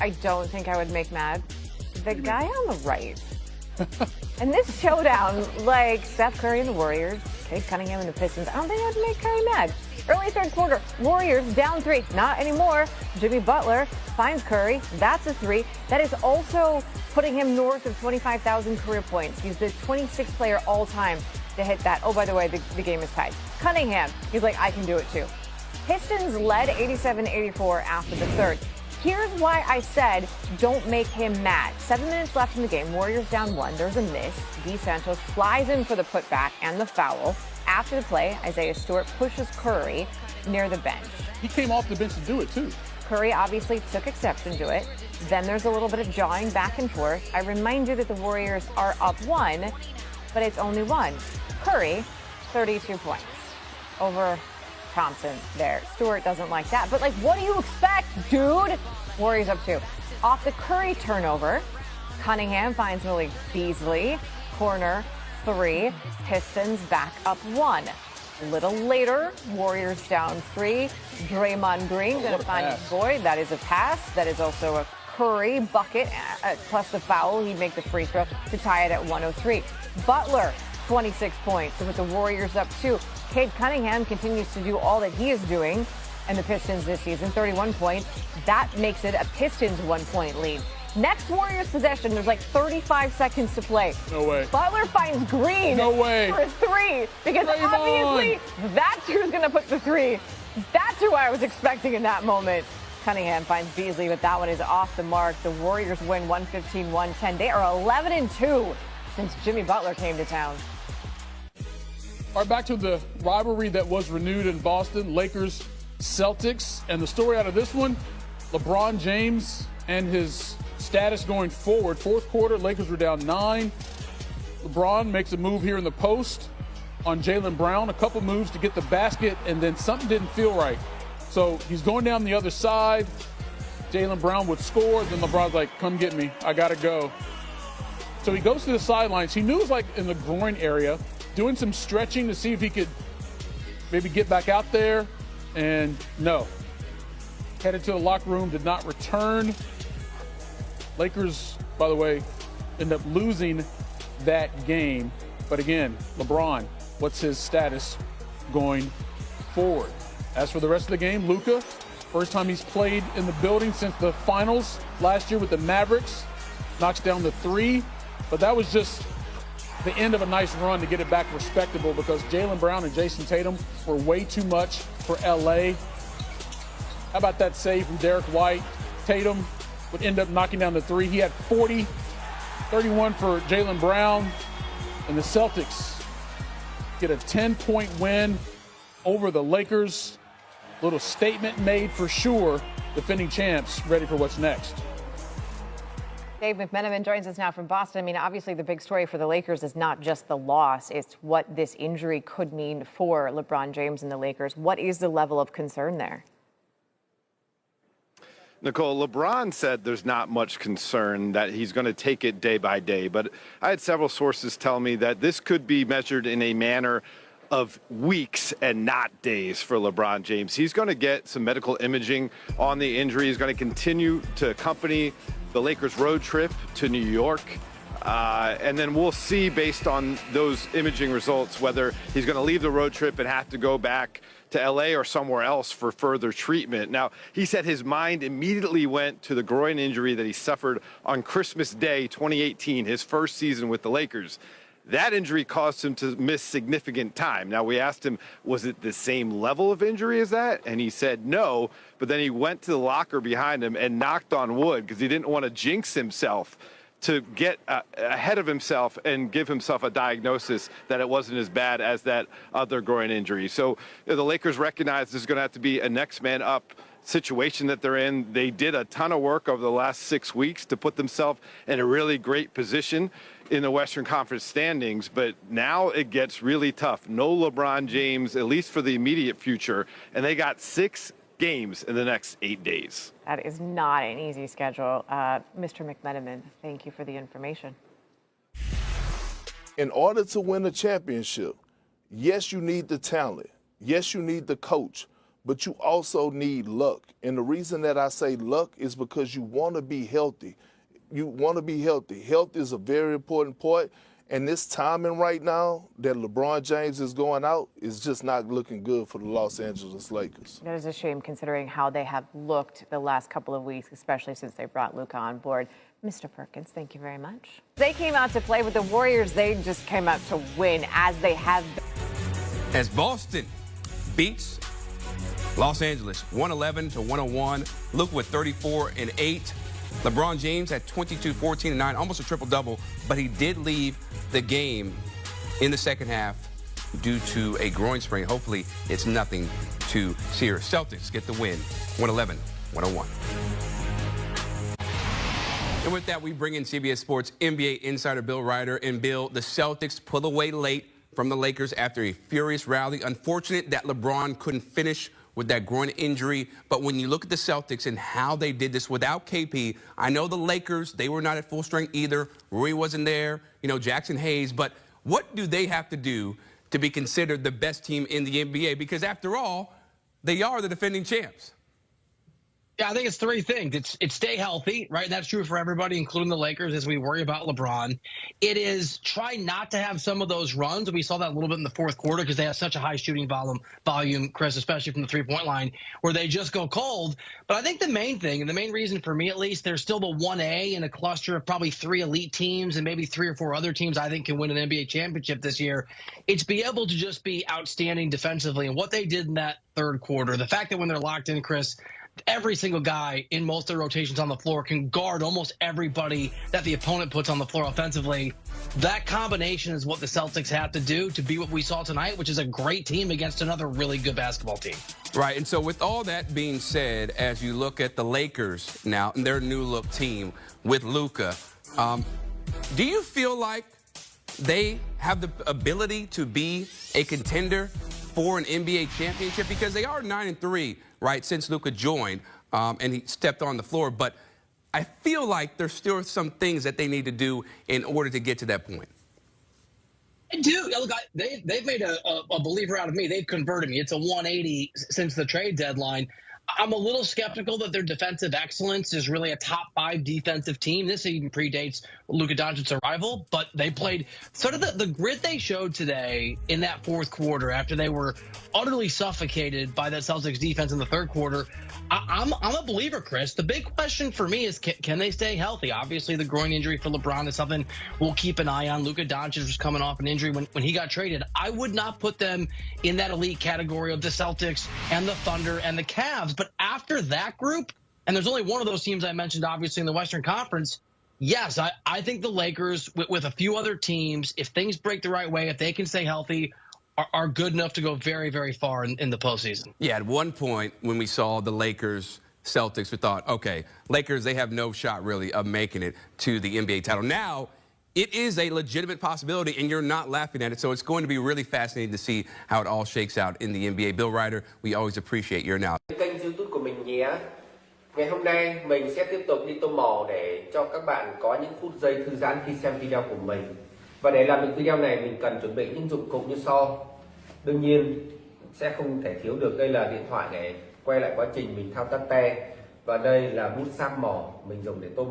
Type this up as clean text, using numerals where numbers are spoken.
I don't think I would make mad the guy on the right. And this showdown, like Steph Curry and the Warriors, Cade Cunningham and the Pistons, I don't think I would make Curry mad. Early third quarter, Warriors down 3. Not anymore. Jimmy Butler finds Curry. That's a 3. That is also putting him north of 25,000 career points. He's the 26th player all time to hit that. Oh, by the way, the game is tied. Cunningham, he's like, I can do it too. Pistons led 87-84 after the third. Here's why I said don't make him mad. 7 minutes left in the game. Warriors down 1. There's a miss. D. Santos flies in for the putback and the foul. After the play, Isaiah Stewart pushes Curry near the bench. He came off the bench to do it, too. Curry obviously took exception to it. Then there's a little bit of jawing back and forth. I remind you that the Warriors are up 1, but it's only 1. Curry, 32 points over Thompson there. Stewart doesn't like that. But, like, what do you expect, dude? Warriors up 2. Off the Curry turnover, Cunningham finds Malik Beasley. Corner 3. Pistons back up 1. A little later, Warriors down 3. Draymond Green going to find his boy. That is a pass. That is also a Curry bucket, plus the foul. He'd make the free throw to tie it at 103. Butler, 26 points. And with the Warriors up 2, Cade Cunningham continues to do all that he is doing. And the Pistons this season, 31 points. That makes it a Pistons 1-point lead. Next Warriors possession, there's like 35 seconds to play. No way. Butler finds Green no way. for a 3. Because obviously that's who's going to put the 3. That's who I was expecting in that moment. Cunningham finds Beasley, but that one is off the mark. The Warriors win 115-110. They are 11-2 since Jimmy Butler came to town. All right, back to the rivalry that was renewed in Boston, Lakers, Celtics. And the story out of this one, LeBron James and his status going forward. Fourth quarter, Lakers were down 9. LeBron makes a move here in the post on Jaylen Brown, a couple moves to get the basket, and then something didn't feel right. So he's going down the other side. Jaylen Brown would score. Then LeBron's like, come get me. I got to go. So he goes to the sidelines. He knew it was like in the groin area, doing some stretching to see if he could maybe get back out there. And no. Headed to the locker room, did not return. Lakers, by the way, end up losing that game. But again, LeBron, what's his status going forward? As for the rest of the game, Luka, first time he's played in the building since the finals last year with the Mavericks, knocks down the 3. But that was just the end of a nice run to get it back respectable because Jaylen Brown and Jason Tatum were way too much for LA. How about that save from Derek White? Tatum would end up knocking down the 3. He had 40, 31 for Jaylen Brown. And the Celtics get a 10-point win over the Lakers. Little statement made for sure. Defending champs ready for what's next. Dave McMenamin joins us now from Boston. I mean, obviously the big story for the Lakers is not just the loss. It's what this injury could mean for LeBron James and the Lakers. What is the level of concern there? Nicole, LeBron said there's not much concern, that he's going to take it day by day. But I had several sources tell me that this could be measured in a manner of weeks and not days for LeBron James. He's going to get some medical imaging on the injury. He's going to continue to accompany the Lakers road trip to New York. And then we'll see based on those imaging results whether he's going to leave the road trip and have to go back to LA or somewhere else for further treatment. Now, he said his mind immediately went to the groin injury that he suffered on Christmas Day 2018, his first season with the Lakers. That injury caused him to miss significant time. Now, we asked him, was it the same level of injury as that? And he said no, but then he went to the locker behind him and knocked on wood because he didn't want to jinx himself, to get ahead of himself and give himself a diagnosis that it wasn't as bad as that other groin injury. So the Lakers recognize this is going to have to be a next man up situation that they're in. They did a ton of work over the last 6 weeks to put themselves in a really great position in the Western Conference standings, but now it gets really tough. No LeBron James, at least for the immediate future, and they got 6 games in the next 8 days. That is not an easy schedule. Mr. McMenamin, thank you for the information. In order to win a championship, yes, you need the talent. Yes, you need the coach. but you also need luck. And the reason that I say luck is because you want to be healthy. You want to be healthy. Health is a very important part. And this timing right now that LeBron James is going out is just not looking good for the Los Angeles Lakers. That is a shame considering how they have looked the last couple of weeks, especially since they brought Luka on board. Mr. Perkins, thank you very much. They came out to play with the Warriors. They just came out to win, as they have been. As Boston beats Los Angeles 111-101. Luka with 34 and 8. LeBron James had 22, 14, and 9, almost a triple-double, but he did leave the game in the second half due to a groin sprain. Hopefully, it's nothing too serious. Celtics get the win, 111-101. And with that, we bring in CBS Sports NBA insider Bill Ryder. And Bill, the Celtics pull away late from the Lakers after a furious rally. Unfortunate that LeBron couldn't finish with that groin injury. But when you look at the Celtics and how they did this without KP, I know the Lakers, they were not at full strength either. Rui wasn't there, Jackson Hayes. But what do they have to do to be considered the best team in the NBA? Because after all, they are the defending champs. Yeah, I think it's three things. It's stay healthy, right? That's true for everybody, including the Lakers, as we worry about LeBron. It is try not to have some of those runs. We saw that a little bit in the fourth quarter because they have such a high shooting volume, Chris, especially from the three-point line, where they just go cold. But I think the main thing, and the main reason for me at least, there's still the 1A in a cluster of probably 3 elite teams and maybe 3 or 4 other teams I think can win an NBA championship this year. It's be able to just be outstanding defensively. And what they did in that third quarter, the fact that when they're locked in, Chris, every single guy in most of their rotations on the floor can guard almost everybody that the opponent puts on the floor offensively. That combination is what the Celtics have to do to be what we saw tonight, which is a great team against another really good basketball team. Right, and so with all that being said, as you look at the Lakers now and their new look team with Luka, do you feel like they have the ability to be a contender for an NBA championship? Because they are 9-3, right, since Luka joined and he stepped on the floor. But I feel like there's still some things that they need to do in order to get to that point. I do. Look, they've made a believer out of me. They've converted me. It's a 180 since the trade deadline. I'm a little skeptical that their defensive excellence is really a top 5 defensive team. This even predates Luka Doncic's arrival, but they played sort of the grit they showed today in that fourth quarter after they were utterly suffocated by that Celtics defense in the third quarter. I'm a believer, Chris. The big question for me is can they stay healthy? Obviously, the groin injury for LeBron is something we'll keep an eye on. Luka Doncic was coming off an injury when he got traded. I would not put them in that elite category of the Celtics and the Thunder and the Cavs. But after that group, and there's only one of those teams I mentioned, obviously, in the Western Conference, yes, I think the Lakers, with a few other teams, if things break the right way, if they can stay healthy, are good enough to go very, very far in the postseason. Yeah, at one point when we saw the Lakers, Celtics, we thought, okay, Lakers, they have no shot really of making it to the NBA title. Now, it is a legitimate possibility, and you're not laughing at it, so it's going to be really fascinating to see how it all shakes out in the NBA. Bill Ryder, we always appreciate your analysis. Kênh YouTube của mình nhé. Ngày hôm nay mình sẽ tiếp tục đi tô mò để cho các bạn có những phút giây thư giãn khi xem video của mình. Và để làm được video này mình cần chuẩn bị những dụng cụ như sau. Đương nhiên sẽ không thể thiếu được, đây là điện thoại để quay lại quá trình mình thao tác te, và đây là bút sáp mỏ mình dùng để tô